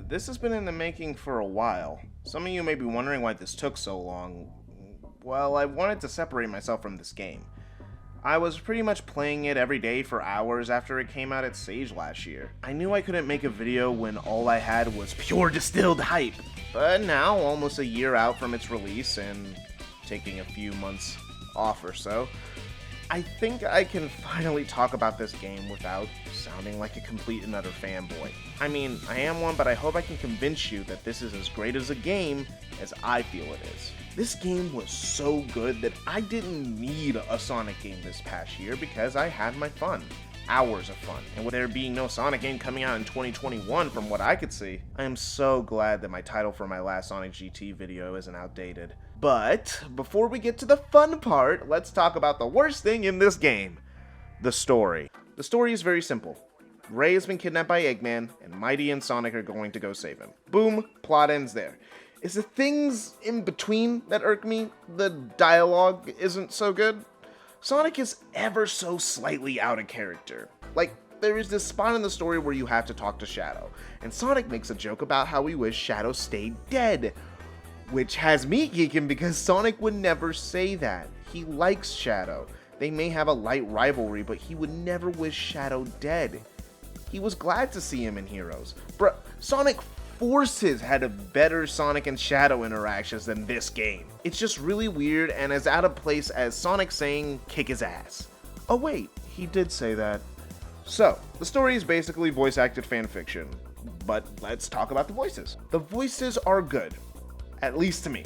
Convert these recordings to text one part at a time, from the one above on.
This has been in the making for a while. Some of you may be wondering why this took so long. Well, I wanted to separate myself from this game. I was pretty much playing it every day for hours after it came out at Sage last year. I knew I couldn't make a video when all I had was pure distilled hype. But now, almost a year out from its release and taking a few months off or so, I think I can finally talk about this game without sounding like a complete and utter fanboy. I mean, I am one, but I hope I can convince you that this is as great as a game as I feel it is. This game was so good that I didn't need a Sonic game this past year because I had my fun. Hours of fun. And with there being no Sonic game coming out in 2021 from what I could see, I am so glad that my title for my last Sonic GT video isn't outdated. But before we get to the fun part, let's talk about the worst thing in this game. The story. The story is very simple. Ray has been kidnapped by Eggman, and Mighty and Sonic are going to go save him. Boom, plot ends there. It's the things in between that irk me. The dialogue isn't so good. Sonic is ever so slightly out of character. Like, there is this spot in the story where you have to talk to Shadow, and Sonic makes a joke about how he wished Shadow stayed dead, which has me geeking because Sonic would never say that. He likes Shadow. They may have a light rivalry, but he would never wish Shadow dead. He was glad to see him in Heroes. Bruh, Sonic Forces had a better Sonic and Shadow interactions than this game. It's just really weird and as out of place as Sonic saying, kick his ass. Oh wait, he did say that. So, the story is basically voice acted fanfiction, but let's talk about the voices. The voices are good, at least to me.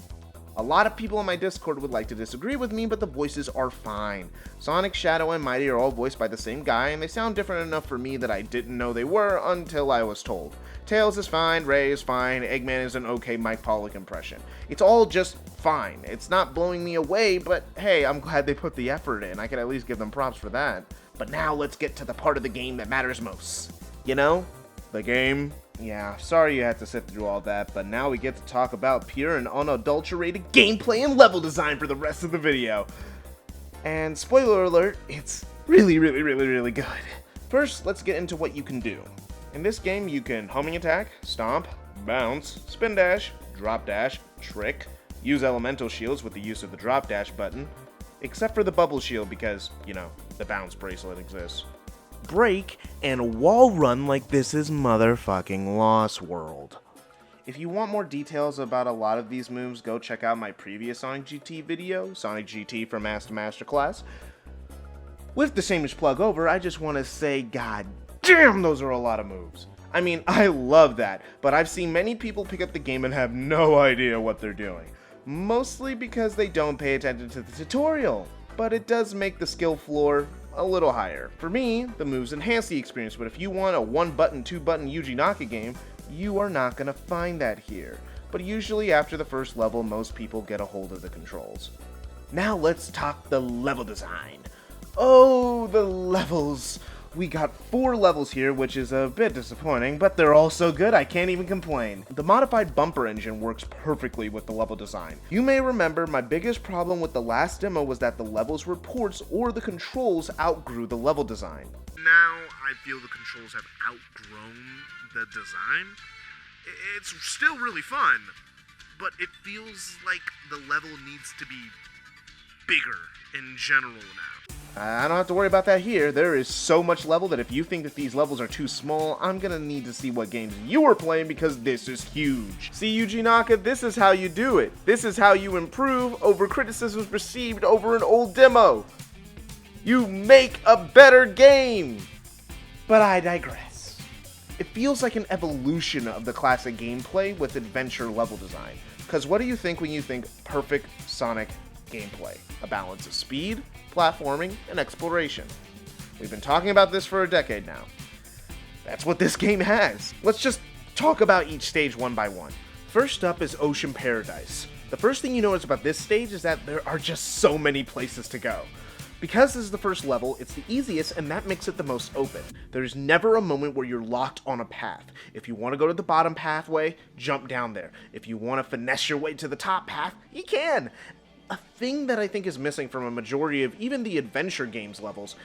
A lot of people in my Discord would like to disagree with me, but the voices are fine. Sonic, Shadow, and Mighty are all voiced by the same guy, and they sound different enough for me that I didn't know they were until I was told. Tails is fine, Ray is fine, Eggman is an okay Mike Pollock impression. It's all just fine. It's not blowing me away, but hey, I'm glad they put the effort in. I can at least give them props for that. But now let's get to the part of the game that matters most. You know? The game. Yeah, sorry you had to sit through all that, but now we get to talk about pure and unadulterated gameplay and level design for the rest of the video. And spoiler alert, it's really good. First, let's get into what you can do. In this game, you can homing attack, stomp, bounce, spin dash, drop dash, trick, use elemental shields with the use of the drop dash button, except for the bubble shield because, you know, the bounce bracelet exists. Break, and wall run like this is motherfucking Lost World. If you want more details about a lot of these moves, go check out my previous Sonic GT video, Sonic GT from Master Masterclass. With the shameless plug over, I just want to say, god damn, those are a lot of moves. I mean, I love that, but I've seen many people pick up the game and have no idea what they're doing. Mostly because they don't pay attention to the tutorial, but it does make the skill floor a little higher. For me, the moves enhance the experience, but if you want a 1-button, 2-button Yuji Naka game, you are not going to find that here. But usually after the first level, most people get a hold of the controls. Now let's talk the level design. Oh, the levels. We got 4 levels here, which is a bit disappointing, but they're all so good I can't even complain. The modified bumper engine works perfectly with the level design. You may remember my biggest problem with the last demo was that the levels were ports or the controls outgrew the level design. Now I feel the controls have outgrown the design. It's still really fun, but it feels like the level needs to be bigger in general now. I don't have to worry about that here. There is so much level that if you think that these levels are too small, I'm gonna need to see what games you are playing because this is huge. See, Yuji Naka, this is how you do it. This is how you improve over criticisms received over an old demo. You make a better game. But I digress. It feels like an evolution of the classic gameplay with adventure level design. Because what do you think when you think perfect Sonic gameplay? A balance of speed, platforming, and exploration. We've been talking about this for a decade now. That's what this game has. Let's just talk about each stage one by one. First up is Ocean Paradise. The first thing you notice about this stage is that there are just so many places to go. Because this is the first level, it's the easiest and that makes it the most open. There's never a moment where you're locked on a path. If you want to go to the bottom pathway, jump down there. If you want to finesse your way to the top path, you can. A thing that I think is missing from a majority of even the adventure games levels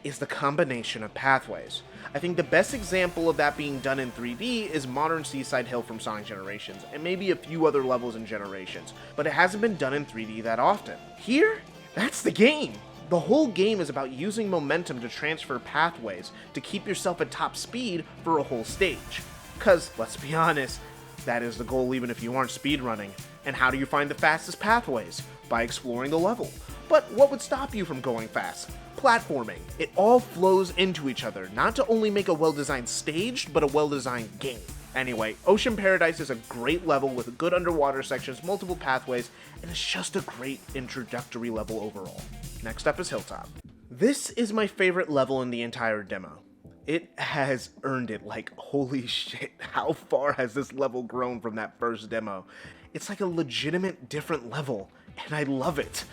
is the combination of pathways. I think the best example of that being done in 3D is modern Seaside Hill from Sonic Generations, and maybe a few other levels in Generations, but it hasn't been done in 3D that often. Here, that's the game! The whole game is about using momentum to transfer pathways to keep yourself at top speed for a whole stage. Cause, let's be honest, that is the goal even if you aren't speedrunning. And how do you find the fastest pathways? By exploring the level. But what would stop you from going fast? Platforming. It all flows into each other, not to only make a well-designed stage, but a well-designed game. Anyway, Ocean Paradise is a great level with good underwater sections, multiple pathways, and it's just a great introductory level overall. Next up is Hilltop. This is my favorite level in the entire demo. It has earned it, like, holy shit, how far has this level grown from that first demo? It's like a legitimate different level, and I love it.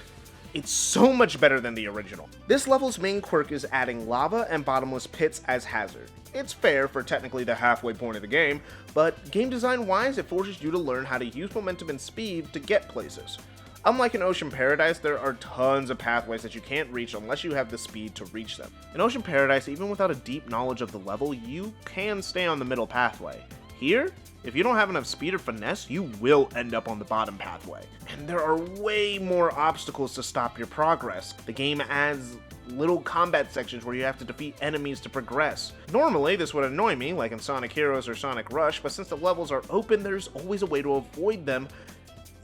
It's so much better than the original. This level's main quirk is adding lava and bottomless pits as hazard. It's fair for technically the halfway point of the game, but game design wise it forces you to learn how to use momentum and speed to get places. Unlike in Ocean Paradise, there are tons of pathways that you can't reach unless you have the speed to reach them. In Ocean Paradise, even without a deep knowledge of the level, you can stay on the middle pathway. Here, if you don't have enough speed or finesse, you will end up on the bottom pathway. And there are way more obstacles to stop your progress. The game adds little combat sections where you have to defeat enemies to progress. Normally, this would annoy me, like in Sonic Heroes or Sonic Rush, but since the levels are open, there's always a way to avoid them.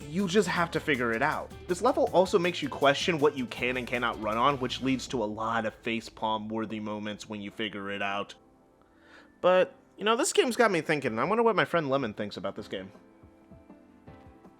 You just have to figure it out. This level also makes you question what you can and cannot run on, which leads to a lot of facepalm worthy moments when you figure it out. But, you know, this game's got me thinking, and I wonder what my friend Lemon thinks about this game.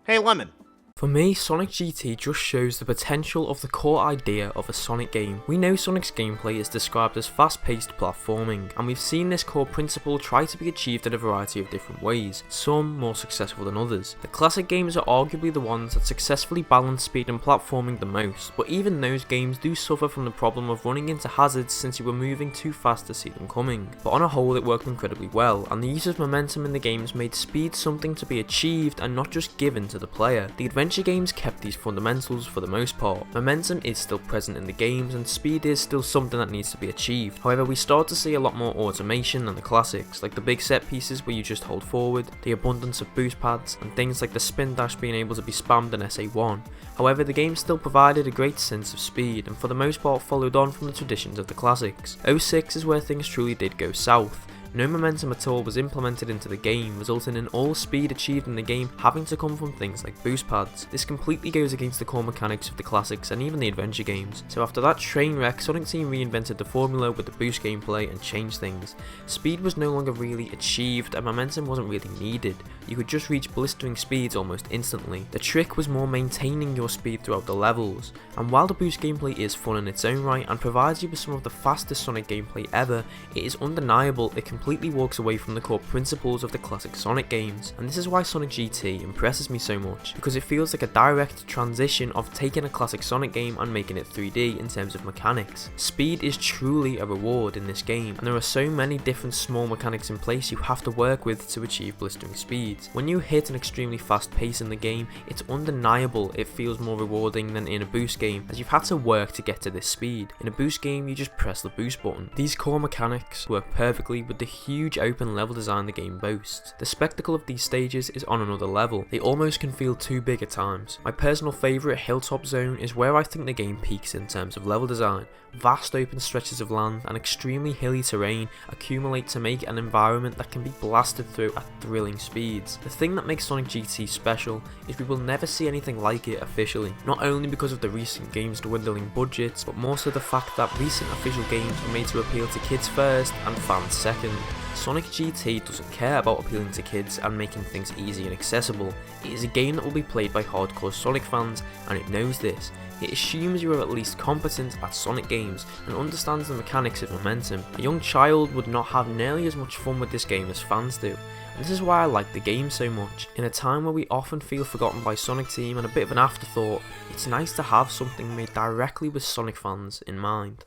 Hey, Lemon. For me, Sonic GT just shows the potential of the core idea of a Sonic game. We know Sonic's gameplay is described as fast-paced platforming, and we've seen this core principle try to be achieved in a variety of different ways, some more successful than others. The classic games are arguably the ones that successfully balance speed and platforming the most, but even those games do suffer from the problem of running into hazards since you were moving too fast to see them coming. But on a whole, it worked incredibly well, and the use of momentum in the games made speed something to be achieved and not just given to the player. The adventure games kept these fundamentals for the most part. Momentum is still present in the games and speed is still something that needs to be achieved. However, we start to see a lot more automation than the classics, like the big set pieces where you just hold forward, the abundance of boost pads, and things like the spin dash being able to be spammed in SA1. However, the game still provided a great sense of speed and for the most part followed on from the traditions of the classics. 06 is where things truly did go south. No momentum at all was implemented into the game, resulting in all speed achieved in the game having to come from things like boost pads. This completely goes against the core mechanics of the classics and even the adventure games. So after that train wreck, Sonic Team reinvented the formula with the boost gameplay and changed things. Speed was no longer really achieved and momentum wasn't really needed. You could just reach blistering speeds almost instantly. The trick was more maintaining your speed throughout the levels. And while the boost gameplay is fun in its own right and provides you with some of the fastest Sonic gameplay ever, it is undeniable it completely walks away from the core principles of the classic Sonic games. And this is why Sonic GT impresses me so much, because it feels like a direct transition of taking a classic Sonic game and making it 3D in terms of mechanics. Speed is truly a reward in this game, and there are so many different small mechanics in place you have to work with to achieve blistering speeds. When you hit an extremely fast pace in the game, it's undeniable it feels more rewarding than in a boost game, as you've had to work to get to this speed. In a boost game, you just press the boost button. These core mechanics work perfectly with the huge open level design the game boasts. The spectacle of these stages is on another level. They almost can feel too big at times. My personal favourite, Hilltop Zone, is where I think the game peaks in terms of level design. Vast open stretches of land and extremely hilly terrain accumulate to make an environment that can be blasted through at thrilling speeds. The thing that makes Sonic GT special is we will never see anything like it officially, not only because of the recent games' dwindling budgets, but more so the fact that recent official games were made to appeal to kids first and fans second. Sonic GT doesn't care about appealing to kids and making things easy and accessible. It is a game that will be played by hardcore Sonic fans, and it knows this. It assumes you are at least competent at Sonic games and understands the mechanics of momentum. A young child would not have nearly as much fun with this game as fans do. And this is why I like the game so much. In a time where we often feel forgotten by Sonic Team and a bit of an afterthought, it's nice to have something made directly with Sonic fans in mind.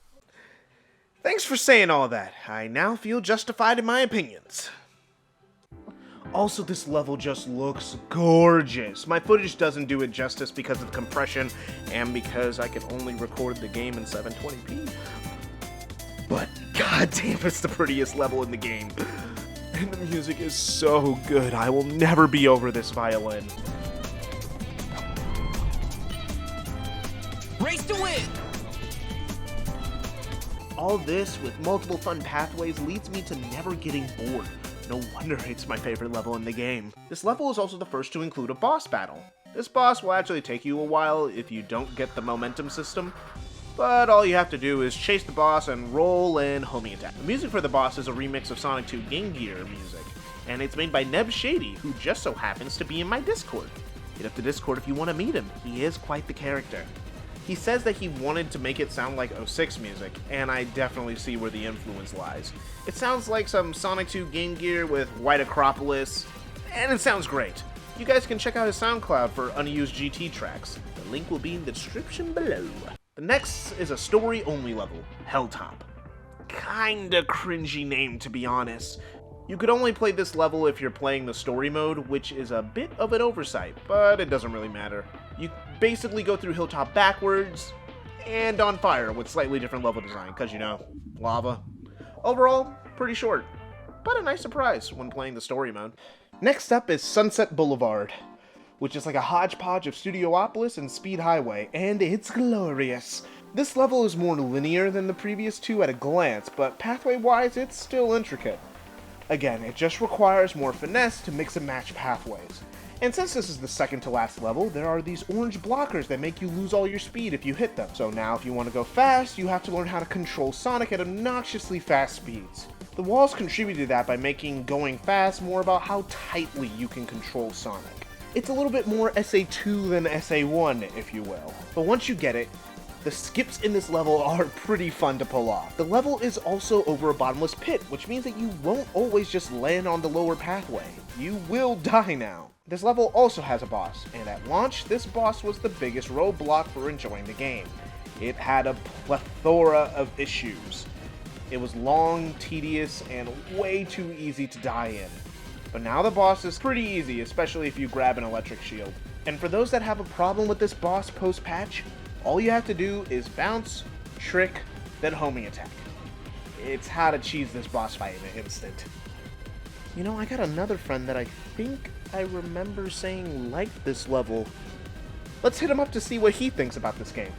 Thanks for saying all that. I now feel justified in my opinions. Also, this level just looks gorgeous. My footage doesn't do it justice because of the compression and because I can only record the game in 720p. but goddamn, it's the prettiest level in the game. And the music is so good, I will never be over this violin. Race to win! All this, with multiple fun pathways, leads me to never getting bored. No wonder it's my favorite level in the game. This level is also the first to include a boss battle. This boss will actually take you a while if you don't get the momentum system, but all you have to do is chase the boss and roll in homing attack. The music for the boss is a remix of Sonic 2 Game Gear music, and it's made by Neb Shady, who just so happens to be in my Discord. Hit up the Discord if you want to meet him, he is quite the character. He says that he wanted to make it sound like 06 music, and I definitely see where the influence lies. It sounds like some Sonic 2 Game Gear with White Acropolis, and it sounds great. You guys can check out his SoundCloud for unused GT tracks. The link will be in the description below. The next is a story-only level, Hilltop. Kinda cringy name, to be honest. You could only play this level if you're playing the story mode, which is a bit of an oversight, but it doesn't really matter. You basically go through Hilltop backwards and on fire with slightly different level design, because you know, lava. Overall, pretty short, but a nice surprise when playing the story mode. Next up is Sunset Boulevard, which is like a hodgepodge of Studiopolis and Speed Highway, and it's glorious. This level is more linear than the previous two at a glance, but pathway-wise, it's still intricate. Again, it just requires more finesse to mix and match pathways. And since this is the second to last level, there are these orange blockers that make you lose all your speed if you hit them. So now if you want to go fast, you have to learn how to control Sonic at obnoxiously fast speeds. The walls contribute to that by making going fast more about how tightly you can control Sonic. It's a little bit more SA2 than SA1, if you will. But once you get it, the skips in this level are pretty fun to pull off. The level is also over a bottomless pit, which means that you won't always just land on the lower pathway. You will die now. This level also has a boss, and at launch, this boss was the biggest roadblock for enjoying the game. It had a plethora of issues. It was long, tedious, and way too easy to die in. But now the boss is pretty easy, especially if you grab an electric shield. And for those that have a problem with this boss post-patch, all you have to do is bounce, trick, then homing attack. It's how to cheese this boss fight in an instant. You know, I got another friend that I think I remember saying liked this level. Let's hit him up to see what he thinks about this game.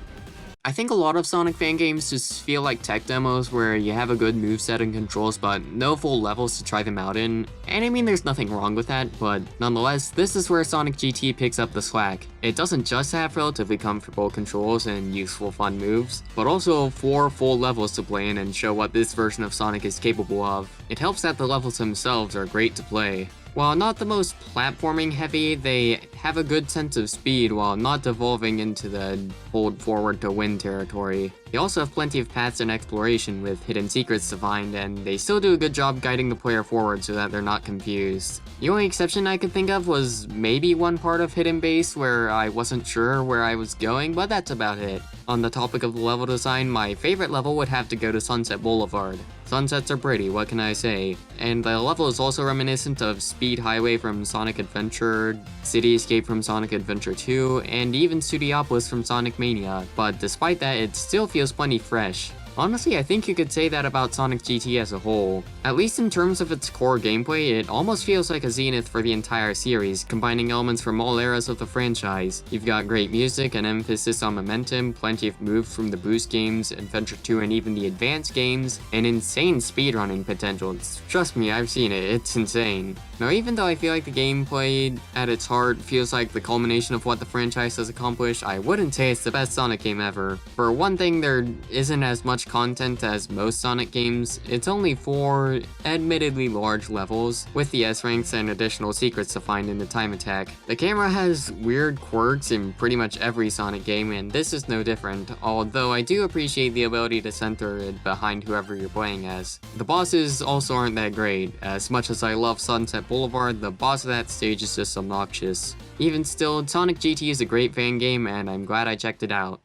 I think a lot of Sonic fan games just feel like tech demos where you have a good moveset and controls but no full levels to try them out in. And I mean there's nothing wrong with that, but nonetheless, this is where Sonic GT picks up the slack. It doesn't just have relatively comfortable controls and useful fun moves, but also 4 full levels to play in and show what this version of Sonic is capable of. It helps that the levels themselves are great to play. While not the most platforming heavy, they have a good sense of speed while not devolving into the hold forward to win territory. They also have plenty of paths and exploration with hidden secrets to find, and they still do a good job guiding the player forward so that they're not confused. The only exception I could think of was maybe one part of Hidden Base where I wasn't sure where I was going, but that's about it. On the topic of level design, my favorite level would have to go to Sunset Boulevard. Sunsets are pretty, what can I say? And the level is also reminiscent of Speed Highway from Sonic Adventure, City Escape from Sonic Adventure 2, and even Studiopolis from Sonic Mania, but despite that, it still feels plenty fresh. Honestly, I think you could say that about Sonic GT as a whole. At least in terms of its core gameplay, it almost feels like a zenith for the entire series, combining elements from all eras of the franchise. You've got great music, an emphasis on momentum, plenty of moves from the Boost games, Adventure 2 and even the Advanced games, and insane speedrunning potential. Trust me, I've seen it, it's insane. Now, even though I feel like the gameplay at its heart feels like the culmination of what the franchise has accomplished, I wouldn't say it's the best Sonic game ever. For one thing, there isn't as much content as most Sonic games. It's only 4 admittedly large levels, with the S-ranks and additional secrets to find in the time attack. The camera has weird quirks in pretty much every Sonic game, and this is no different, although I do appreciate the ability to center it behind whoever you're playing as. The bosses also aren't that great. As much as I love Sunset Boulevard, the boss of that stage is just obnoxious. Even still, Sonic GT is a great fan game, and I'm glad I checked it out.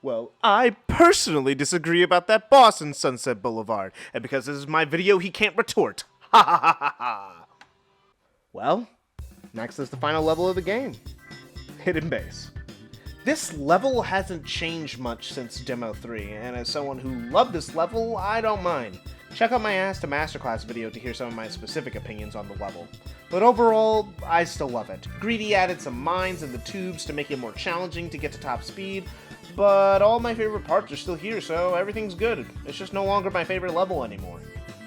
Well, I personally disagree about that boss in Sunset Boulevard, and because this is my video, he can't retort. Ha ha ha ha ha! Well, next is the final level of the game. Hidden Base. This level hasn't changed much since Demo 3, and as someone who loved this level, I don't mind. Check out my Ask to Masterclass video to hear some of my specific opinions on the level. But overall, I still love it. Greedy added some mines in the tubes to make it more challenging to get to top speed, but all my favorite parts are still here, so everything's good. It's just no longer my favorite level anymore.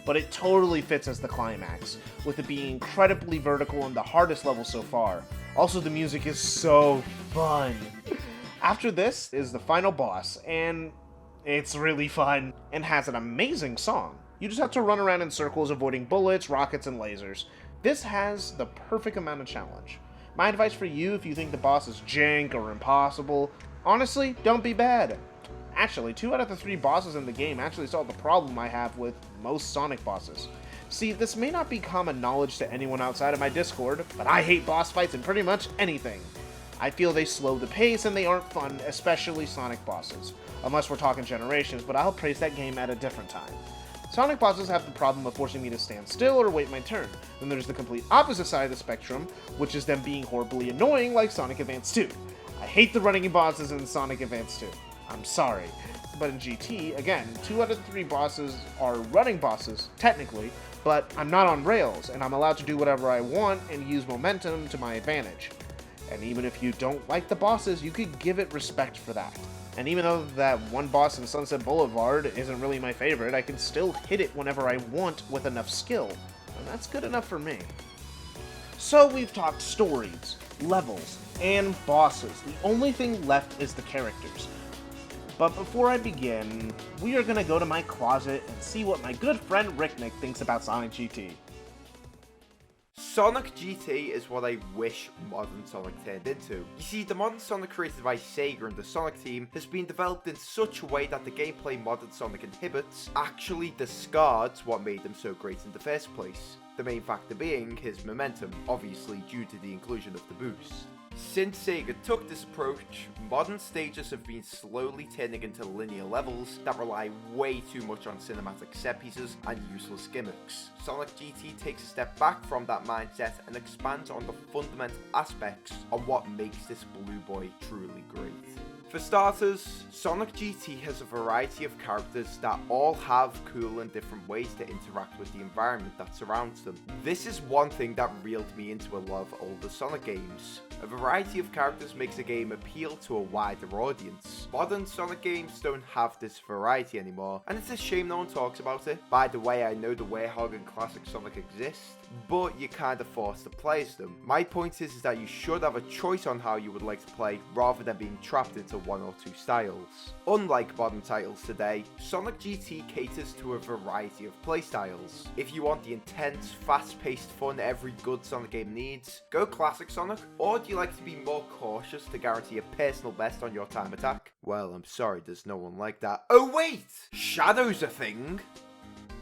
But it totally fits as the climax, with it being incredibly vertical and the hardest level so far. Also, the music is so fun. After this is the final boss, and it's really fun, and has an amazing song. You just have to run around in circles avoiding bullets, rockets, and lasers. This has the perfect amount of challenge. My advice for you if you think the boss is jank or impossible, honestly, don't be bad. Actually, 2 out of the 3 bosses in the game actually solve the problem I have with most Sonic bosses. See, this may not be common knowledge to anyone outside of my Discord, but I hate boss fights in pretty much anything. I feel they slow the pace and they aren't fun, especially Sonic bosses. Unless we're talking Generations, but I'll praise that game at a different time. Sonic bosses have the problem of forcing me to stand still or wait my turn. Then there's the complete opposite side of the spectrum, which is them being horribly annoying like Sonic Advance 2. I hate the running bosses in Sonic Advance 2. I'm sorry. But in GT, again, 2 out of the 3 bosses are running bosses, technically, but I'm not on rails, and I'm allowed to do whatever I want and use momentum to my advantage. And even if you don't like the bosses, you could give it respect for that. And even though that one boss in Sunset Boulevard isn't really my favorite, I can still hit it whenever I want with enough skill. And that's good enough for me. So we've talked stories, levels, and bosses. The only thing left is the characters. But before I begin, we are going to go to my closet and see what my good friend Ricknick thinks about Sonic GT. Sonic GT is what I wish modern Sonic turned into. You see, the modern Sonic created by Sega and the Sonic team has been developed in such a way that the gameplay modern Sonic inhibits actually discards what made him so great in the first place. The main factor being his momentum, obviously due to the inclusion of the boost. Since Sega took this approach, modern stages have been slowly turning into linear levels that rely way too much on cinematic set pieces and useless gimmicks. Sonic GT takes a step back from that mindset and expands on the fundamental aspects of what makes this Blue Boy truly great. For starters, Sonic GT has a variety of characters that all have cool and different ways to interact with the environment that surrounds them. This is one thing that reeled me into a lot of older Sonic games. A variety of characters makes a game appeal to a wider audience. Modern Sonic games don't have this variety anymore, and it's a shame no one talks about it. By the way, I know the Werehog and Classic Sonic exist, but you're kinda forced to play as them. My point is that you should have a choice on how you would like to play, rather than being trapped into one or two styles. Unlike modern titles today, Sonic GT caters to a variety of playstyles. If you want the intense, fast-paced fun every good Sonic game needs, go Classic Sonic, or do you like to be more cautious to guarantee a personal best on your time attack? Well, I'm sorry, there's no one like that. Oh wait! Shadow's a thing!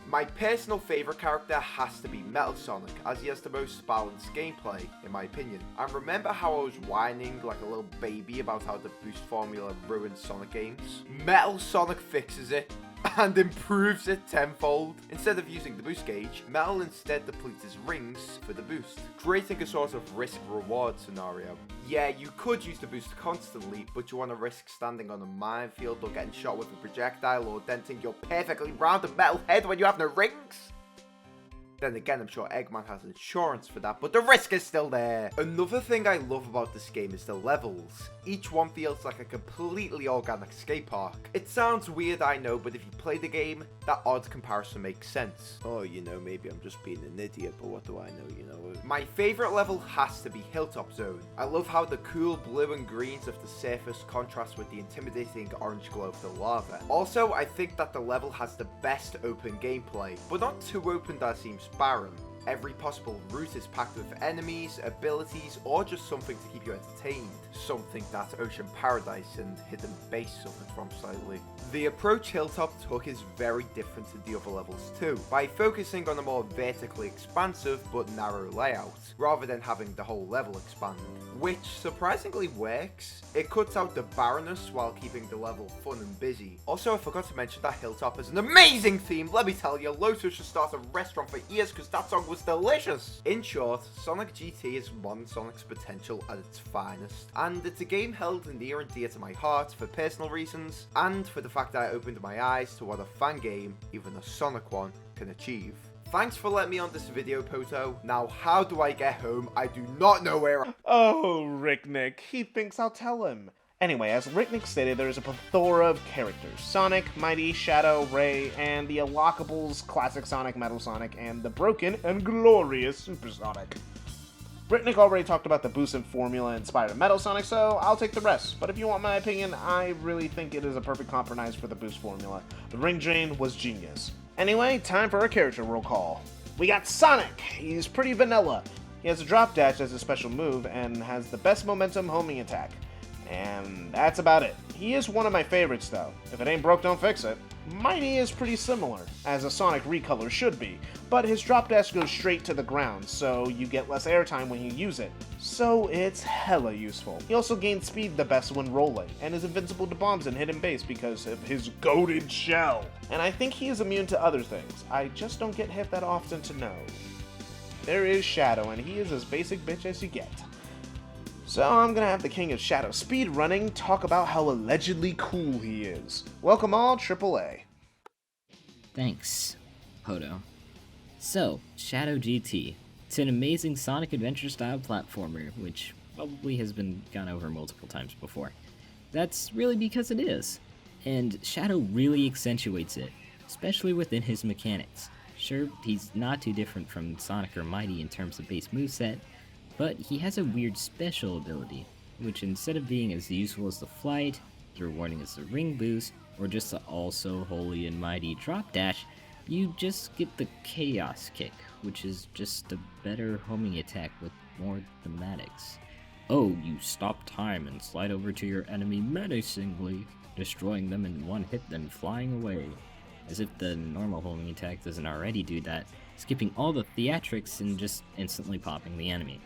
My personal favourite character has to be Metal Sonic, as he has the most balanced gameplay, in my opinion. And remember how I was whining like a little baby about how the boost formula ruins Sonic games? Metal Sonic fixes it, and improves it tenfold. Instead of using the boost gauge, Metal instead depletes his rings for the boost, creating a sort of risk-reward scenario. Yeah, you could use the boost constantly, but you want to risk standing on a minefield or getting shot with a projectile or denting your perfectly rounded metal head when you have no rings? Then again, I'm sure Eggman has insurance for that, but the risk is still there. Another thing I love about this game is the levels. Each one feels like a completely organic skate park. It sounds weird, I know, but if you play the game, that odd comparison makes sense. Oh, you know, maybe I'm just being an idiot, but what do I know, you know? My favorite level has to be Hilltop Zone. I love how the cool blue and greens of the surface contrast with the intimidating orange glow of the lava. Also, I think that the level has the best open gameplay, but not too open that it seems barren. Every possible route is packed with enemies, abilities, or just something to keep you entertained. Something that Ocean Paradise and Hidden Base suffered from slightly. The approach Hilltop took is very different to the other levels too, by focusing on a more vertically expansive but narrow layout, rather than having the whole level expand, which surprisingly works. It cuts out the barrenness while keeping the level fun and busy. Also, I forgot to mention that Hilltop has an amazing theme. Let me tell you, Lotus should start a restaurant for years because that song was was delicious. In short, Sonic GT is modern Sonic's potential at its finest, and it's a game held near and dear to my heart for personal reasons, and for the fact that I opened my eyes to what a fan game, even a Sonic one, can achieve. Thanks for letting me on this video, Poto. Now, how do I get home? I do not know where Oh, Ricknick. He thinks I'll tell him. Anyway, as Ricknick stated, there is a plethora of characters. Sonic, Mighty, Shadow, Ray, and the Unlockables, Classic Sonic, Metal Sonic, and the broken and glorious Super Sonic. Ricknick already talked about the boost and formula inspired of Metal Sonic, so I'll take the rest. But if you want my opinion, I really think it is a perfect compromise for the boost formula. The ring drain was genius. Anyway, time for a character roll call. We got Sonic! He's pretty vanilla. He has a drop dash as a special move, and has the best momentum homing attack. And that's about it. He is one of my favorites though. If it ain't broke, don't fix it. Mighty is pretty similar, as a Sonic recolor should be, but his drop dash goes straight to the ground, so you get less airtime when you use it. So it's hella useful. He also gains speed the best when rolling, and is invincible to bombs and hidden base because of his goated shell. And I think he is immune to other things. I just don't get hit that often to know. There is Shadow, and he is as basic bitch as you get. So I'm gonna have the king of Shadow speedrunning talk about how allegedly cool he is. Welcome all, AAA. Thanks, Poto. So, Shadow GT. It's an amazing Sonic Adventure-style platformer, which probably has been gone over multiple times before. That's really because it is. And Shadow really accentuates it, especially within his mechanics. Sure, he's not too different from Sonic or Mighty in terms of base moveset, but he has a weird special ability, which instead of being as useful as the flight, as rewarding as the ring boost, or just the also holy and mighty drop dash, you just get the chaos kick, which is just a better homing attack with more thematics. Oh, you stop time and slide over to your enemy menacingly, destroying them in one hit then flying away. As if the normal homing attack doesn't already do that, skipping all the theatrics and just instantly popping the enemy.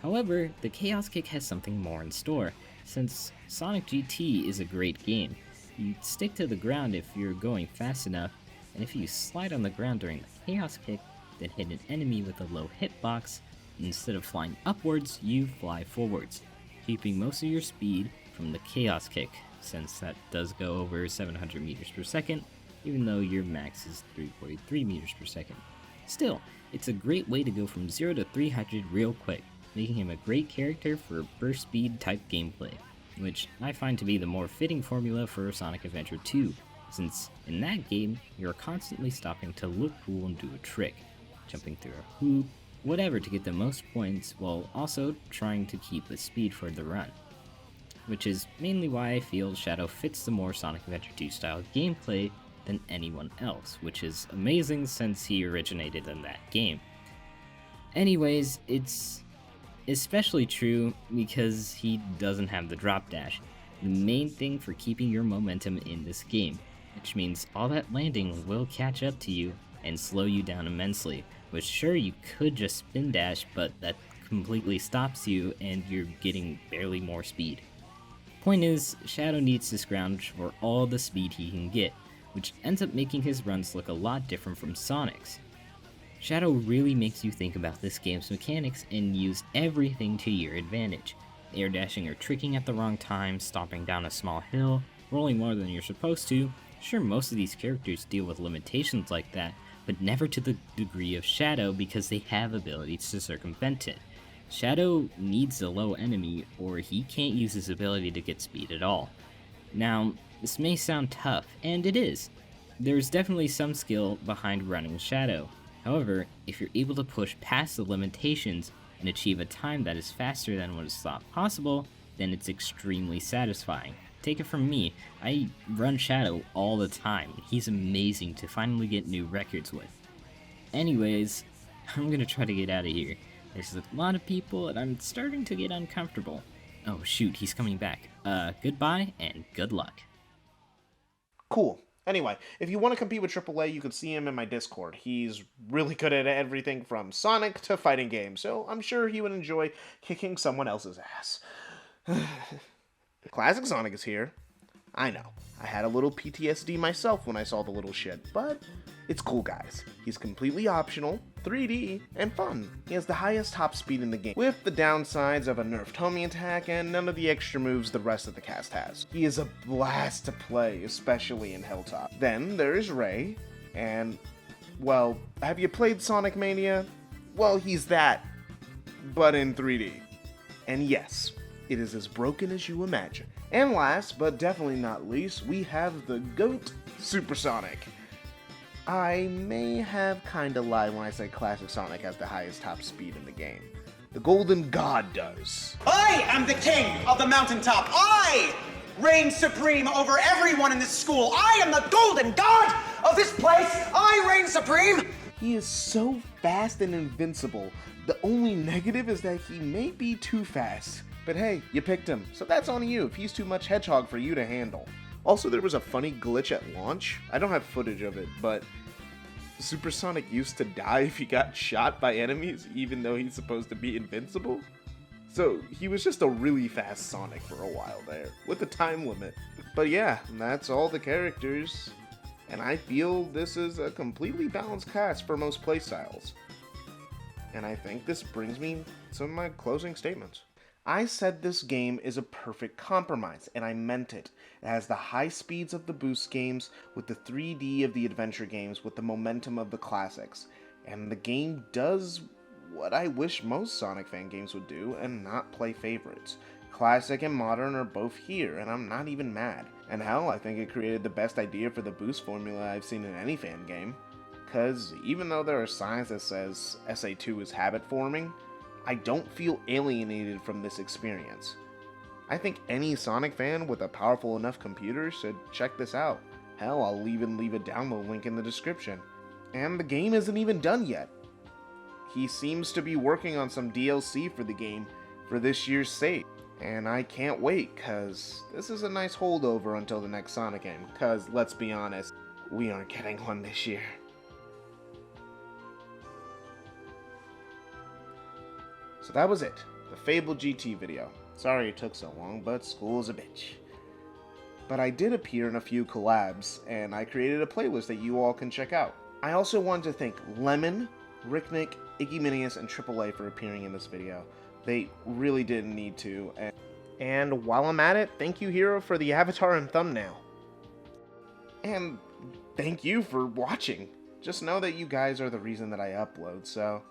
However, the Chaos Kick has something more in store. Since Sonic GT is a great game, you stick to the ground if you're going fast enough, and if you slide on the ground during the Chaos Kick, then hit an enemy with a low hitbox, instead of flying upwards, you fly forwards, keeping most of your speed from the Chaos Kick, since that does go over 700 meters per second, even though your max is 343 meters per second. Still, it's a great way to go from 0 to 300 real quick, making him a great character for burst speed type gameplay, which I find to be the more fitting formula for Sonic Adventure 2, since in that game, you're constantly stopping to look cool and do a trick, jumping through a hoop, whatever to get the most points, while also trying to keep the speed for the run. Which is mainly why I feel Shadow fits the more Sonic Adventure 2 style gameplay than anyone else, which is amazing since he originated in that game. Anyways, it's especially true because he doesn't have the drop dash, the main thing for keeping your momentum in this game, which means all that landing will catch up to you and slow you down immensely, which sure you could just spin dash, but that completely stops you and you're getting barely more speed. Point is, Shadow needs to scrounge for all the speed he can get, which ends up making his runs look a lot different from Sonic's. Shadow really makes you think about this game's mechanics and use everything to your advantage. Air dashing or tricking at the wrong time, stomping down a small hill, rolling more than you're supposed to. Sure, most of these characters deal with limitations like that, but never to the degree of Shadow because they have abilities to circumvent it. Shadow needs a low enemy or he can't use his ability to get speed at all. Now, this may sound tough, and it is. There's definitely some skill behind running Shadow. However, if you're able to push past the limitations and achieve a time that is faster than what is thought possible, then it's extremely satisfying. Take it from me, I run Shadow all the time. He's amazing to finally get new records with. Anyways, I'm gonna try to get out of here. There's a lot of people and I'm starting to get uncomfortable. Oh shoot, he's coming back. Goodbye and good luck. Cool. Anyway, if you want to compete with AAA, you can see him in my Discord. He's really good at everything from Sonic to fighting games, so I'm sure he would enjoy kicking someone else's ass. Classic Sonic is here. I know, I had a little PTSD myself when I saw the little shit, but It's cool, guys. He's completely optional, 3D, and fun. He has the highest top speed in the game, with the downsides of a nerfed homing attack and none of the extra moves the rest of the cast has. He is a blast to play, especially in Hilltop. Then there is Ray, and, well, have you played Sonic Mania? Well, he's that, but in 3D. And yes, it is as broken as you imagine. And last, but definitely not least, we have the GOAT, Supersonic. I may have kinda lied when I said Classic Sonic has the highest top speed in the game. The Golden God does. I am the king of the mountaintop. I reign supreme over everyone in this school. I am the golden god of this place. I reign supreme. He is so fast and invincible. The only negative is that he may be too fast. But hey, you picked him, so that's on you if he's too much hedgehog for you to handle. Also, there was a funny glitch at launch. I don't have footage of it, but Supersonic used to die if he got shot by enemies, even though he's supposed to be invincible. So he was just a really fast Sonic for a while there, with a time limit. But yeah, that's all the characters. And I feel this is a completely balanced cast for most playstyles. And I think this brings me to my closing statements. I said this game is a perfect compromise, and I meant it. It has the high speeds of the boost games, with the 3D of the adventure games, with the momentum of the classics. And the game does what I wish most Sonic fan games would do, and not play favorites. Classic and modern are both here, and I'm not even mad. And hell, I think it created the best idea for the boost formula I've seen in any fan game. Cause even though there are signs that says SA2 is habit forming, I don't feel alienated from this experience. I think any Sonic fan with a powerful enough computer should check this out. Hell, I'll even leave a download link in the description. And the game isn't even done yet. He seems to be working on some DLC for the game for this year's save. And I can't wait, cause this is a nice holdover until the next Sonic game, cause let's be honest, we aren't getting one this year. So that was it, the Fable GT video. Sorry it took so long, but school's a bitch. But I did appear in a few collabs, and I created a playlist that you all can check out. I also wanted to thank Lemon, Ricknick, Iggy Minius, and AAA for appearing in this video. They really didn't need to. And while I'm at it, thank you, Hero, for the avatar and thumbnail. And thank you for watching. Just know that you guys are the reason that I upload, so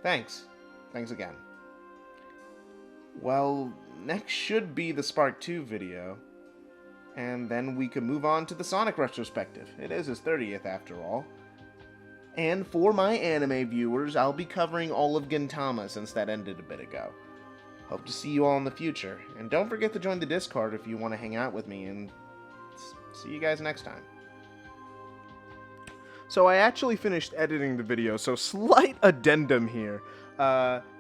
thanks. Thanks again. Well, next should be the Spark 2 video, and then we can move on to the Sonic retrospective. It is his 30th after all. And for my anime viewers, I'll be covering all of Gintama since that ended a bit ago. Hope to see you all in the future, and don't forget to join the Discord if you want to hang out with me, and see you guys next time. So I actually finished editing the video, so slight addendum here.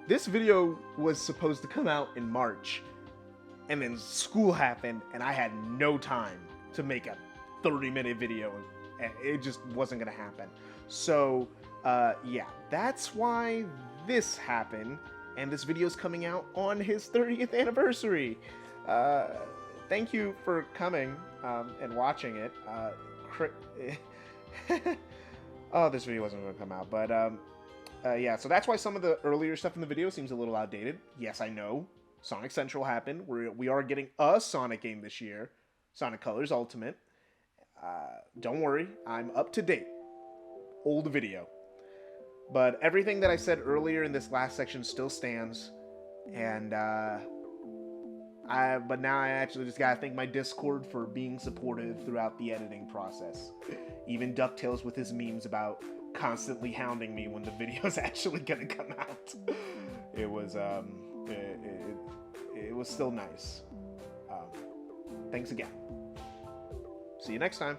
This video was supposed to come out in March, and then school happened, and I had no time to make a 30-minute video, and it just wasn't gonna happen. So, yeah, that's why this happened, and this video's coming out on his 30th anniversary. Thank you for coming, and watching it. Oh, this video wasn't gonna come out, but, yeah, so that's why some of the earlier stuff in the video seems a little outdated. Yes, I know. Sonic Central happened. We are getting a Sonic game this year. Sonic Colors Ultimate. Don't worry. I'm up to date. Old video. But everything that I said earlier in this last section still stands. And, but now I actually just gotta thank my Discord for being supportive throughout the editing process. Even DuckTales with his memes about constantly hounding me when the video's actually gonna come out. It was it was still nice. Thanks again. See you next time.